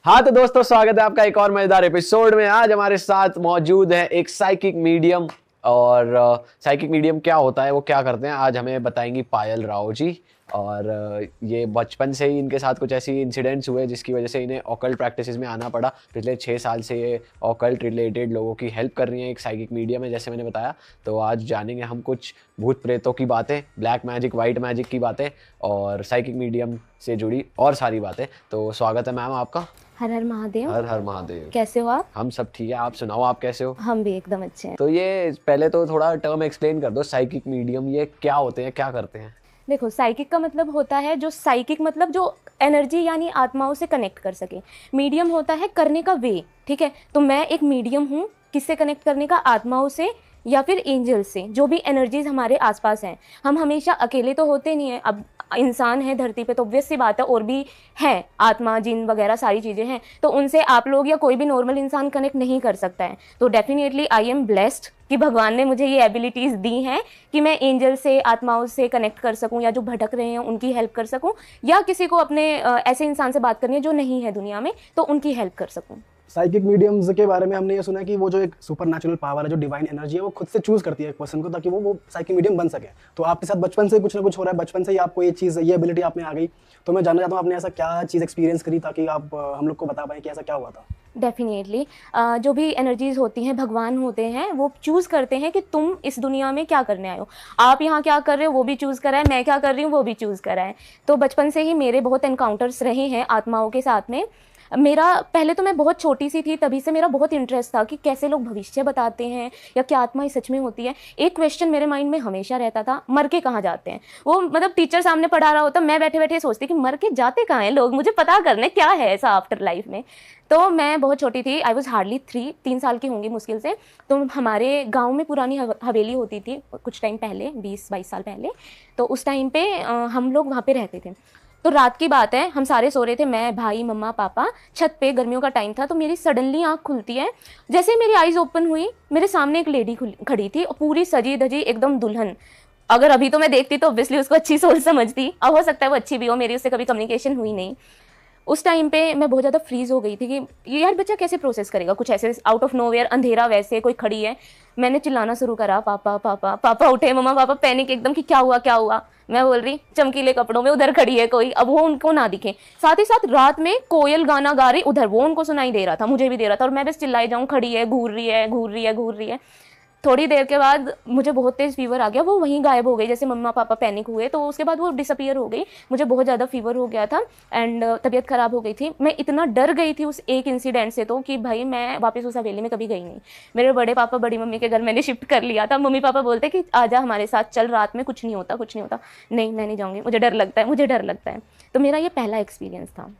हाँ तो दोस्तों, स्वागत है आपका एक और मजेदार एपिसोड में। आज हमारे साथ मौजूद है एक साइकिक मीडियम। और साइकिक मीडियम क्या होता है, वो क्या करते हैं, आज हमें बताएंगी पायल राव जी। और ये बचपन से ही इनके साथ कुछ ऐसी इंसिडेंट्स हुए जिसकी वजह से इन्हें ऑकल्ट प्रैक्टिसेस में आना पड़ा। पिछले 6 साल से ये ऑकल्ट रिलेटेड लोगों की हेल्प कर रही हैं एक साइकिक मीडियम है, जैसे मैंने बताया। तो आज जानेंगे हम कुछ भूत प्रेतों की बातें, ब्लैक मैजिक, वाइट मैजिक की बातें और साइकिक मीडियम से जुड़ी और सारी बातें। तो स्वागत है मैम आपका। हर हर महादेव। हर हर महादेव। कैसे हो आप? हम सब ठीक है, आप सुनाओ, आप कैसे हो? हम भी एकदम अच्छे हैं। तो ये पहले तो थोड़ा टर्म एक्सप्लेन कर दो, साइकिक मीडियम ये क्या होते हैं, क्या करते हैं? देखो, साइकिक का मतलब होता है जो साइकिक मतलब जो एनर्जी यानी आत्माओं से कनेक्ट कर सके। मीडियम होता है करने का वे, ठीक है। तो मैं एक मीडियम हूँ किससे कनेक्ट करने का, आत्माओं से या फिर एंजल से, जो भी एनर्जीज हमारे आसपास हैं। हम हमेशा अकेले तो होते नहीं हैं। अब इंसान है धरती पे तो ऑब्वियस सी बात है, और भी हैं आत्मा, जिन वगैरह सारी चीज़ें हैं, तो उनसे आप लोग या कोई भी नॉर्मल इंसान कनेक्ट नहीं कर सकता है। तो डेफिनेटली आई एम ब्लेस्ड कि भगवान ने मुझे ये एबिलिटीज़ दी हैं कि मैं एंजल से, आत्माओं से कनेक्ट कर सकूं, या जो भटक रहे हैं उनकी हेल्प कर सकूं, या किसी को अपने ऐसे इंसान से बात करनी है जो नहीं है दुनिया में, तो उनकी हेल्प कर सकूं। साइकिक मीडियम्स के बारे में हमने ये सुना है कि वो जो एक सुपर नेचुरल पावर है, जो डिवाइन एनर्जी है, वो खुद से चूज करती है एक पर्सन को ताकि वो साइकिक मीडियम बन सके। तो आपके साथ बचपन से कुछ ना कुछ हो रहा है, बचपन से ही आपको ये चीज़, ये एबिलिटी आप में आ गई। तो मैं जानना चाहता हूँ आपने ऐसा क्या चीज़ एक्सपीरियंस करी ताकि आप हम लोग को बता पाएँ कि ऐसा क्या हुआ था। डेफिनेटली जो भी एनर्जीज होती हैं, भगवान होते हैं, वो चूज़ करते हैं कि तुम इस दुनिया में क्या करने आए हो। आप यहाँ क्या कर रहे हो वो भी चूज़ करा है, मैं क्या कर रही हूँ वो भी चूज़ करा है। तो बचपन से ही मेरे बहुत एनकाउंटर्स रहे हैं आत्माओं के साथ में। मेरा पहले तो मैं बहुत छोटी सी थी, तभी से मेरा बहुत इंटरेस्ट था कि कैसे लोग भविष्य बताते हैं, या क्या आत्मा सच में होती है। एक क्वेश्चन मेरे माइंड में हमेशा रहता था, मर के कहाँ जाते हैं। वो मतलब टीचर सामने पढ़ा रहा होता, मैं बैठे बैठे सोचती कि मर के जाते कहाँ हैं लोग, मुझे पता करने क्या है ऐसा आफ्टर लाइफ में। तो मैं बहुत छोटी थी, आई वॉज हार्डली 3 साल की होंगी मुश्किल से। तो हमारे गाँव में पुरानी हवेली होती थी कुछ टाइम पहले, 20-22 साल पहले। तो उस टाइम पे हम लोग वहाँ पे रहते थे। तो रात की बात है, हम सारे सो रहे थे, मैं, भाई, मम्मा, पापा, छत पे, गर्मियों का टाइम था। तो मेरी सडनली आँख खुलती है। जैसे ही मेरी आइज़ ओपन हुई, मेरे सामने एक लेडी खड़ी थी, और पूरी सजी धजी एकदम दुल्हन। अगर अभी तो मैं देखती तो ऑब्वियसली उसको अच्छी सोच समझती, अब हो सकता है वो अच्छी भी हो, मेरी उससे कभी कम्युनिकेशन हुई नहीं। उस टाइम पे मैं बहुत ज़्यादा फ्रीज हो गई थी कि यार बच्चा कैसे प्रोसेस करेगा कुछ ऐसे आउट ऑफ नोवेयर, अंधेरा, वैसे कोई खड़ी है। मैंने चिल्लाना शुरू करा, पापा पापा पापा। उठे मम्मा पापा, पैनिक एकदम कि क्या हुआ क्या हुआ। मैं बोल रही चमकीले कपड़ों में उधर खड़ी है कोई, अब वो उनको ना दिखे। साथ ही साथ रात में कोयल गाना गा रही उधर, वो उनको सुनाई दे रहा था, मुझे भी दे रहा था, और मैं बस चिल्लाई जाऊँ, खड़ी है, घूर रही है, घूर रही है, घूर रही है। थोड़ी देर के बाद मुझे बहुत तेज़ फीवर आ गया, वो वहीं गायब हो गई। जैसे मम्मा पापा पैनिक हुए तो उसके बाद वो डिसअपीयर हो गई। मुझे बहुत ज़्यादा फीवर हो गया था एंड तबीयत ख़राब हो गई थी। मैं इतना डर गई थी उस एक इंसिडेंट से तो कि भाई मैं वापस उस हवेली में कभी गई नहीं। मेरे बड़े पापा बड़ी मम्मी के घर मैंने शिफ्ट कर लिया था। मम्मी पापा बोलते कि आजा हमारे साथ चल, रात में कुछ नहीं होता, कुछ नहीं होता। नहीं, मैं नहीं जाऊँगी, मुझे डर लगता है, मुझे डर लगता है। तो मेरा ये पहला एक्सपीरियंस था।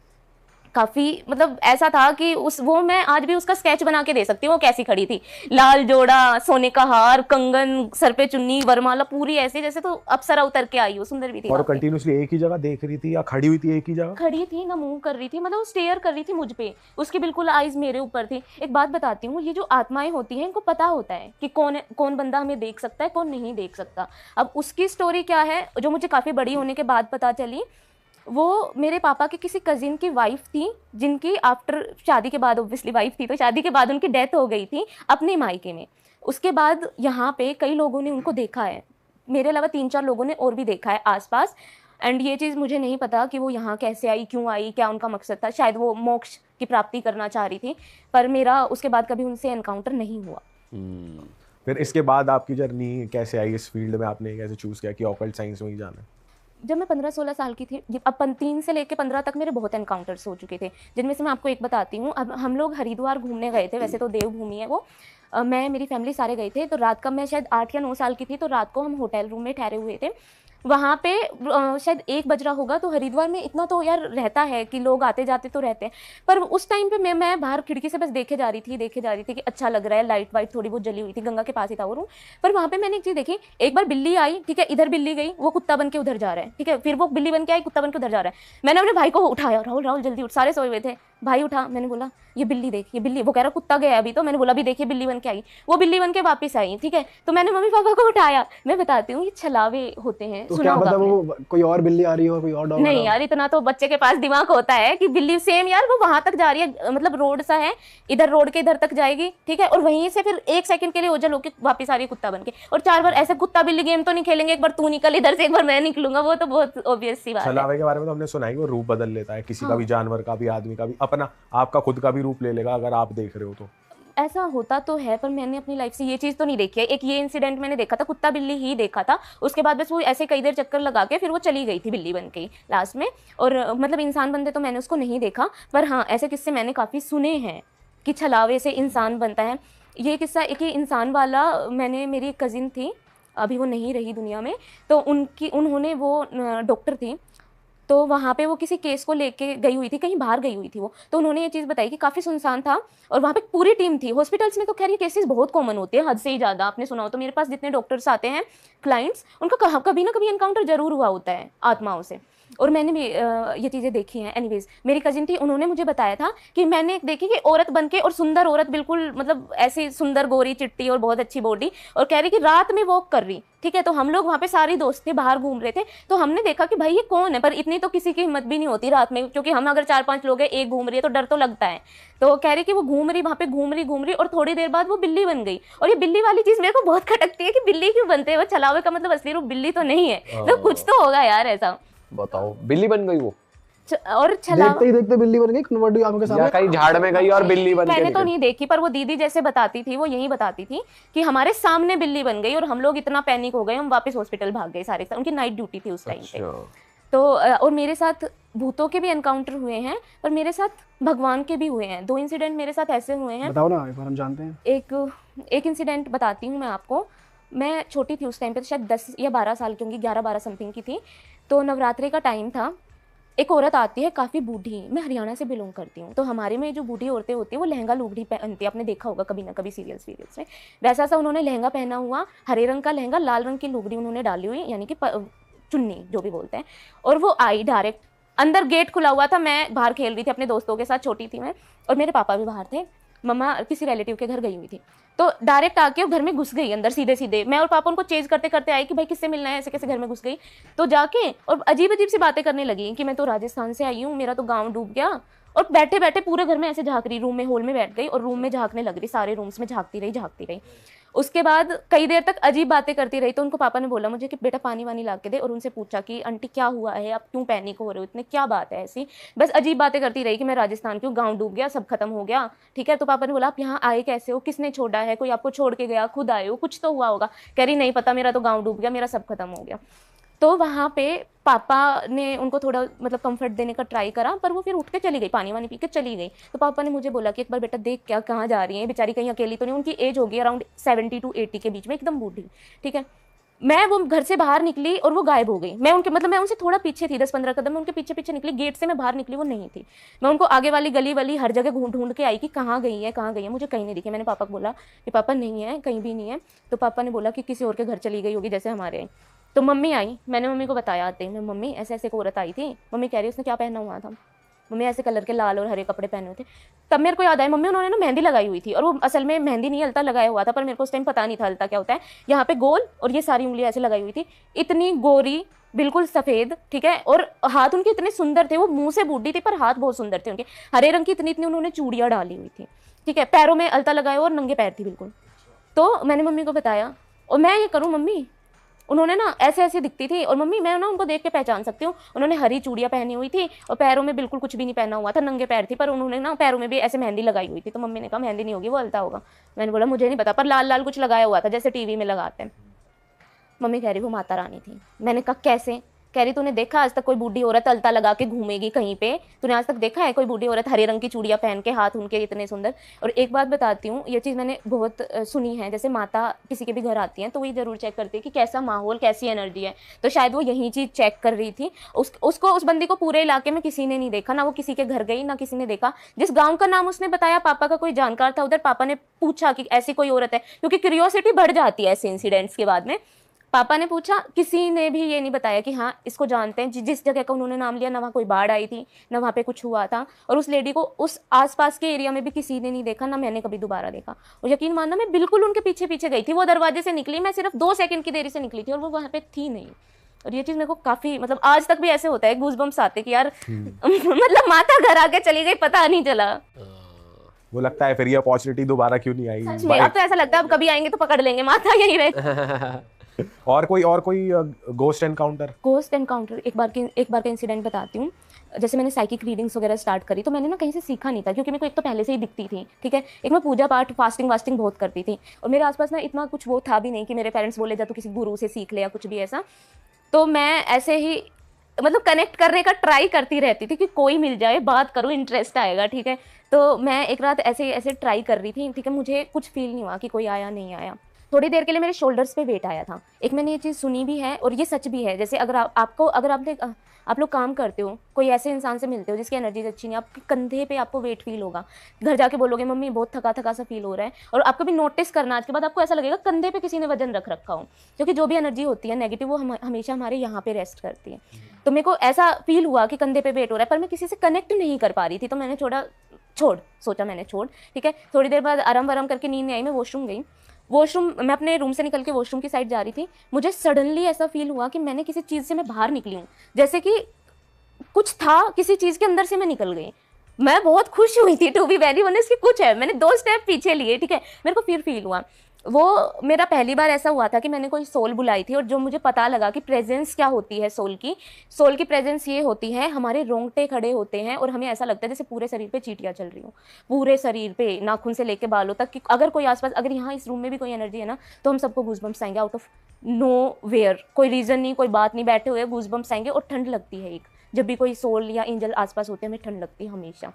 काफ़ी मतलब ऐसा था कि वो मैं आज भी उसका स्केच बना के दे सकती हूँ। वो कैसी खड़ी थी, लाल जोड़ा, सोने का हार, कंगन, सर पे चुन्नी, वरमाला, पूरी ऐसे जैसे तो अप्सरा उतर के आई हो। सुंदर भी थी। और कंटिन्यूसली एक ही जगह देख रही थी या खड़ी हुई थी एक ही जगह? खड़ी थी ना, मूव कर रही थी, मतलब स्टेयर कर रही थी मुझ पे, उसकी बिल्कुल आईज मेरे ऊपर थी। एक बात बताती हूँ, ये जो आत्माएं होती हैं इनको पता होता है कि कौन बंदा हमें देख सकता है, कौन नहीं देख सकता। अब उसकी स्टोरी क्या है जो मुझे काफ़ी बड़ी होने के बाद पता चली, वो मेरे पापा के किसी कजिन की वाइफ थी, जिनकी आफ्टर शादी के बाद, ऑब्वियसली वाइफ थी तो शादी के बाद उनकी डेथ हो गई थी अपने मायके में। उसके बाद यहाँ पे कई लोगों ने उनको देखा है, मेरे अलावा 3-4 लोगों ने और भी देखा है आसपास। एंड ये चीज़ मुझे नहीं पता कि वो यहाँ कैसे आई, क्यों आई, क्या उनका मकसद था। शायद वो मोक्ष की प्राप्ति करना चाह रही थी, पर मेरा उसके बाद कभी उनसे एनकाउंटर नहीं हुआ। फिर इसके बाद आपकी जर्नी कैसे आई इस फील्ड में, आपने कैसे चूज़ किया कि ऑकल्ट साइंस में ही जाना है? जब मैं 15-16 साल की थी, अब 3 से लेकर 15 तक मेरे बहुत एनकाउंटर्स हो चुके थे, जिनमें से मैं आपको एक बताती हूँ। अब हम लोग हरिद्वार घूमने गए थे, वैसे तो देवभूमि है वो। मैं, मेरी फैमिली सारे गए थे। तो रात का, मैं शायद 8 या 9 साल की थी, तो रात को हम होटल रूम में ठहरे हुए थे। वहाँ पे शायद 1 बज रहा होगा। तो हरिद्वार में इतना तो यार रहता है कि लोग आते जाते तो रहते हैं, पर उस टाइम पे मैं बाहर खिड़की से बस देखे जा रही थी कि अच्छा लग रहा है, लाइट वाइट थोड़ी बहुत जली हुई थी, गंगा के पास ही था वो रूम। पर वहाँ पे मैंने एक चीज़ देखी, एक बार बिल्ली आई, ठीक है, इधर बिल्ली गई, वो कुत्ता बन के उधर जा रहा है, ठीक है, फिर वो बिल्ली बन के आई, कुत्ता बन के उधर जा रहा है। मैंने अपने भाई को उठाया, राहुल राहुल जल्दी उठ, सारे सोए हुए थे, भाई उठा, मैंने बोला ये बिल्ली देख, ये बिल्ली। वो कह रहा कुत्ता गया अभी, तो मैंने बोला अभी देखिए बिल्ली बन के आई। वो बिल्ली बन के वापस आई, ठीक है। तो मैंने मम्मी पापा को उठाया। मैं बताती हूँ, ये छलावे होते हैं, तो सुना क्या होगा पता आपने। वो कोई और बिल्ली आ रही हो, कोई और डॉग नहीं यार, इतना तो बच्चे के पास दिमाग होता है कि बिल्ली सेम यार वो वहां तक जा रही है, मतलब रोड सा है, इधर रोड के इधर तक जाएगी, ठीक है, और वहीं से फिर 1 सेकंड के लिए ओझल होके वापस आ रही है कुत्ता बन के। और 4 बार ऐसे कुत्ता बिल्ली गेम तो नहीं खेलेंगे, एक बार तू निकल इधर से, एक बार मैं निकलूंगा, वो तो बहुत ऑब्वियस सी बात है। छलावे के बारे में तो हमने सुना है कि वो रूप बदल लेता है, किसी का भी, जानवर का भी, आदमी का भी, अपना आपका खुद का भी रूप ले लेगा अगर आप देख रहे हो तो। ऐसा होता तो है, पर मैंने अपनी लाइफ से ये चीज़ तो नहीं देखी है। एक ये इंसिडेंट मैंने देखा था, कुत्ता बिल्ली ही देखा था, उसके बाद बस वो ऐसे कई देर चक्कर लगा के फिर वो चली गई थी बिल्ली बन के लास्ट में। और मतलब इंसान बनते तो मैंने उसको नहीं देखा, पर हाँ ऐसे किस्से मैंने काफ़ी सुने हैं कि छलावे से इंसान बनता है। ये किस्सा एक ही इंसान वाला, मैंने, मेरी एक कज़िन थी, अभी वो नहीं रही दुनिया में, तो उन्होंने, वो डॉक्टर थी, तो वहाँ पे वो किसी केस को लेके गई हुई थी, कहीं बाहर गई हुई थी वो, तो उन्होंने ये चीज़ बताई कि काफ़ी सुनसान था और वहाँ पे पूरी टीम थी। हॉस्पिटल्स में तो खैर ये केसेस बहुत कॉमन होते हैं, हद से ही ज़्यादा, आपने सुना हो तो। मेरे पास जितने डॉक्टर्स आते हैं क्लाइंट्स, उनका कभी ना कभी एनकाउंटर जरूर हुआ होता है आत्माओं से, और मैंने भी ये चीज़ें देखी हैं। एनीवेज, मेरी कजिन थी, उन्होंने मुझे बताया था कि मैंने एक देखी कि औरत बन के, और सुंदर औरत बिल्कुल, मतलब ऐसी सुंदर गोरी चिट्टी और बहुत अच्छी बॉडी, और कह रही कि रात में वॉक कर रही, ठीक है। तो हम लोग वहाँ पे सारी दोस्त थे, बाहर घूम रहे थे, तो हमने देखा कि भाई ये कौन है, पर इतनी तो किसी की हिम्मत भी नहीं होती रात में, क्योंकि हम अगर 4-5 लोग हैं, एक घूम रही है तो डर तो लगता है। तो कह रही कि वो घूम रही, वहाँ पे घूम रही, और थोड़ी देर बाद वो बिल्ली बन गई। और ये बिल्ली वाली चीज़ मेरे को बहुत खटकती है कि बिल्ली क्यों बनते हैं, वो छलावे का मतलब असली रूप बिल्ली तो नहीं है, तो कुछ तो होगा यार ऐसा। बताओ, बिल्ली बन गई वो, और छलावा देखते ही देखते बिल्ली बन गई कन्वर्ट हुई आंखों के या सामने। कहीं झाड़ में गई और बिल्ली बन के मैंने तो निकली? नहीं देखी, पर वो दीदी जैसे बताती थी, वो यही बताती थी कि हमारे सामने बिल्ली बन गई, और हम लोग इतना पैनिक हो गए, हम वापस हॉस्पिटल भाग गए सारे, उनकी नाइट ड्यूटी थी उस टाइम पे। अच्छा। तो और मेरे साथ भूतों के भी एनकाउंटर हुए हैं, और मेरे साथ भगवान के भी हुए हैं। 2 इंसिडेंट मेरे साथ ऐसे हुए हैं। बताओ ना, एक बार हम जानते हैं। एक इंसिडेंट बताती हूँ मैं आपको। मैं छोटी थी उस टाइम पे, तो शायद 10 या 12 साल की होंगी, 11-12 समथिंग की थी। तो नवरात्रि का टाइम था, एक औरत आती है काफ़ी बूढ़ी, मैं हरियाणा से बिलोंग करती हूँ, तो हमारे में जो बूढ़ी औरतें होती हैं वो लहंगा लुगड़ी पहनती है, आपने देखा होगा कभी ना कभी सीरियल्स में। वैसा सा उन्होंने लहंगा पहना हुआ, हरे रंग का लहंगा, लाल रंग की लुगड़ी उन्होंने डाली हुई, यानी कि चुन्नी जो भी बोलते हैं। और वो आई डायरेक्ट, अंदर गेट खुला हुआ था, मैं बाहर खेल रही थी अपने दोस्तों के साथ, छोटी थी मैं, और मेरे पापा भी बाहर थे, मम्मा किसी रिलेटिव के घर गई हुई थी। तो डायरेक्ट आके वो घर में घुस गई अंदर सीधे सीधे। मैं और पापा उनको चेज करते करते आई कि भाई किससे मिलना है, ऐसे कैसे घर में घुस गई। तो जाके और अजीब अजीब सी बातें करने लगी कि मैं तो राजस्थान से आई हूँ, मेरा तो गाँव डूब गया, और बैठे बैठे पूरे घर में ऐसे झाँक रही, रूम में, हॉल में बैठ गई और रूम में झाँकने लग रही, सारे रूम्स में झाँकती रही। उसके बाद कई देर तक अजीब बातें करती रही। तो उनको पापा ने बोला मुझे कि बेटा पानी वानी ला के दे, और उनसे पूछा कि आंटी क्या हुआ है, आप क्यों पैनिक हो रहे हो इतने, क्या बात है ऐसी। बस अजीब बातें करती रही कि मैं राजस्थान की हूँ, गाँव डूब गया, सब खत्म हो गया, ठीक है। तो पापा ने बोला आप यहाँ आए कैसे हो, किसने छोड़ा है, कोई आपको छोड़ के गया, खुद आए हो, कुछ तो हुआ होगा। कह रही नहीं पता, मेरा तो गाँव डूब गया, मेरा सब खत्म हो गया। तो वहाँ पे पापा ने उनको थोड़ा मतलब कंफर्ट देने का ट्राई करा, पर वो फिर उठ के चली गई, पानी वानी पी के चली गई। तो पापा ने मुझे बोला कि एक बार बेटा देख क्या, कहाँ जा रही है बेचारी, कहीं अकेली तो नहीं। उनकी एज होगी अराउंड 70 to 80 के बीच में, एकदम बूढ़ी, ठीक है। मैं वो घर से बाहर निकली और वो गायब हो गई। मैं उनसे थोड़ा पीछे थी, 10-15 कदम मैं उनके पीछे पीछे निकली, गेट से मैं बाहर निकली, वो नहीं थी। मैं उनको आगे वाली गली वाली हर जगह ढूंढ के आई कि कहाँ गई है, मुझे कहीं नहीं दिखी। मैंने पापा को बोला कि पापा नहीं है, कहीं भी नहीं है। तो पापा ने बोला कि किसी और के घर चली गई होगी, जैसे हमारे आई। तो मम्मी आई, मैंने मम्मी को बताया आते ही, मम्मी ऐसे ऐसे एक औरत आई थी। मम्मी कह रही उसने क्या पहना हुआ था, मम्मी ऐसे कलर के लाल और हरे कपड़े पहने हुए थे। तब मेरे को याद आया, मम्मी उन्होंने ना मेहंदी लगाई हुई थी, और वो असल में मेहंदी नहीं अलता लगाया हुआ था, पर मेरे को उस टाइम पता नहीं था अलता क्या होता है। यहाँ पे गोल और ये सारी उंगलियां ऐसे लगाई हुई थी, इतनी गोरी, बिल्कुल सफ़ेद, ठीक है। और हाथ उनके इतने सुंदर थे, वो मुंह से बूढ़ी थी पर हाथ बहुत सुंदर थे उनके, हरे रंग की इतनी इतनी उन्होंने चूड़ियाँ डाली हुई थी, ठीक है। पैरों में अलता लगाया और नंगे पैर थी बिल्कुल। तो मैंने मम्मी को बताया, और मैं ये करूँ मम्मी, उन्होंने ना ऐसे ऐसे दिखती थी, और मम्मी मैं ना उनको देख के पहचान सकती हूँ। उन्होंने हरी चूड़ियाँ पहनी हुई थी और पैरों में बिल्कुल कुछ भी नहीं पहना हुआ था, नंगे पैर थी, पर उन्होंने ना पैरों में भी ऐसे मेहंदी लगाई हुई थी। तो मम्मी ने कहा मेहंदी नहीं होगी, वो अलता होगा। मैंने बोला मुझे नहीं पता, पर लाल लाल कुछ लगाया हुआ था जैसे टीवी में लगाते हैं। मम्मी कह रही वो माता रानी थी। मैंने कहा कैसे? कह रही तूने देखा आज तक कोई बूढ़ी औरत अलता लगा के घूमेगी कहीं पे? तूने आज तक देखा है कोई बूढ़ी औरत हरे रंग की चूड़ियाँ पहन के, हाथ उनके इतने सुंदर? और एक बात बताती हूँ, ये चीज़ मैंने बहुत सुनी है, जैसे माता किसी के भी घर आती हैं तो वही ज़रूर चेक करती है कि कैसा माहौल, कैसी एनर्जी है। तो शायद वो यही चीज़ चेक कर रही थी। उसको, उस बंदी को पूरे इलाके में किसी ने नहीं देखा, ना वो किसी के घर गई, ना किसी ने देखा। जिस गाँव का नाम उसने बताया, पापा का कोई जानकार था उधर, पापा ने पूछा कि ऐसी कोई औरत है, क्योंकि क्यूरियोसिटी बढ़ जाती है ऐसे इंसिडेंट्स के बाद में। पापा ने पूछा, किसी ने भी ये नहीं बताया कि हाँ इसको जानते हैं। जिस जगह का उन्होंने नाम लिया ना वहाँ कोई बाढ़ आई थी, ना वहाँ पे कुछ हुआ था, और उस लेडी को उस आसपास के एरिया में भी किसी ने नहीं देखा, ना मैंने कभी दोबारा देखा। और यकीन मानना मैं बिल्कुल उनके पीछे पीछे गई थी, वो दरवाजे से निकली, मैं सिर्फ 2 सेकंड की देरी से निकली थी और वो वहाँ पे थी नहीं। और ये चीज़ मेरे को काफ़ी, मतलब आज तक भी ऐसे होता है, गूज़बम्प्स आते कि यार मतलब माता घर आके चली गई, पता नहीं चला। वो लगता है फिर ये अपॉर्चुनिटी दोबारा क्यों नहीं आई। सच में अब तो ऐसा लगता है अब कभी आएंगे तो पकड़ लेंगे, माता यही रहे। और कोई गोस्ट एनकाउंटर? गोस्ट एनकाउंटर एक बार का इंसिडेंट बताती हूँ। जैसे मैंने साइकिक रीडिंग्स वगैरह स्टार्ट करी तो मैंने ना कहीं से सीखा नहीं था, क्योंकि मेरे को एक तो पहले से ही दिखती थी, ठीक है। एक मैं पूजा पाठ फास्टिंग बहुत करती थी, और मेरे आसपास ना इतना कुछ वो था भी नहीं कि मेरे पेरेंट्स बोले जा तो किसी गुरु से सीख ले या कुछ भी ऐसा। तो मैं ऐसे ही मतलब कनेक्ट करने का ट्राई करती रहती थी कि कोई मिल जाए, बात करूँ, इंटरेस्ट आएगा, ठीक है। तो मैं एक रात ऐसे ट्राई कर रही थी, ठीक है। मुझे कुछ फील नहीं हुआ कि कोई आया नहीं आया। थोड़ी देर के लिए मेरे शोल्डर्स पे वेट आया था। एक मैंने ये चीज़ सुनी भी है और ये सच भी है। जैसे अगर आप लोग काम करते हो, कोई ऐसे इंसान से मिलते हो जिसकी एनर्जीज अच्छी नहीं, आपके कंधे पे आपको वेट फील होगा। घर जाके बोलोगे मम्मी बहुत थका थका सा फील हो रहा है, और आपको भी नोटिस करना, आज के बाद आपको ऐसा लगेगा कंधे पे किसी ने वजन रख रखा हो, क्योंकि जो भी एनर्जी होती है नेगेटिव वो हमेशा हमारे यहाँ पे रेस्ट करती है। तो मेरे को ऐसा फील हुआ कि कंधे पे वेट हो रहा है, पर मैं किसी से कनेक्ट नहीं कर पा रही थी। तो मैंने सोचा मैंने छोड़, ठीक है। थोड़ी देर बाद आराम वाराम करके नींद नहीं आई, मैं वॉशरूम गई। मैं अपने रूम से निकल के वॉशरूम की साइड जा रही थी। मुझे सडनली ऐसा फील हुआ कि मैंने किसी चीज़ से मैं बाहर निकली हूँ, जैसे कि कुछ था, किसी चीज़ के अंदर से मैं निकल गई। मैं बहुत खुश हुई थी, टू बी वेरी ऑनेस्ट, कि कुछ है। मैंने 2 स्टेप पीछे लिए, ठीक है। मेरे को फिर फील हुआ। वो मेरा पहली बार ऐसा हुआ था कि मैंने कोई सोल बुलाई थी, और जो मुझे पता लगा कि प्रेजेंस क्या होती है सोल की प्रेजेंस ये होती है, हमारे रोंगटे खड़े होते हैं और हमें ऐसा लगता है जैसे पूरे शरीर पे चींटियां चल रही हो, पूरे शरीर पे, नाखून से लेके बालों तक। कि अगर कोई आसपास, अगर यहाँ इस रूम में भी कोई एनर्जी है ना, तो हम सबको गूज़बम्प्स आएंगे आउट ऑफ नो वेयर, कोई रीज़न नहीं, कोई बात नहीं, बैठे हुए गूज़बम्प्स आएंगे। और ठंड लगती है, जब भी कोई सोल या एंजल आसपास होते हैं हमें ठंड लगती है हमेशा।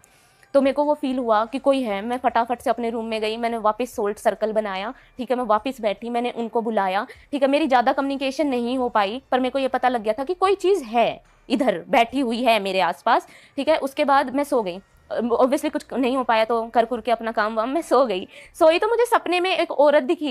तो मेरे को वो फील हुआ कि कोई है। मैं फटाफट से अपने रूम में गई, मैंने वापस सोल्ट सर्कल बनाया, ठीक है। मैं वापस बैठी, मैंने उनको बुलाया, ठीक है। मेरी ज़्यादा कम्युनिकेशन नहीं हो पाई, पर मेरे को ये पता लग गया था कि कोई चीज़ है इधर बैठी हुई है मेरे आसपास, ठीक है। उसके बाद मैं सो गई। ऑब्वियसली कुछ नहीं हो पाया तो कर के अपना काम वाम मैं सो गई। सोई तो मुझे सपने में एक औरत दिखी।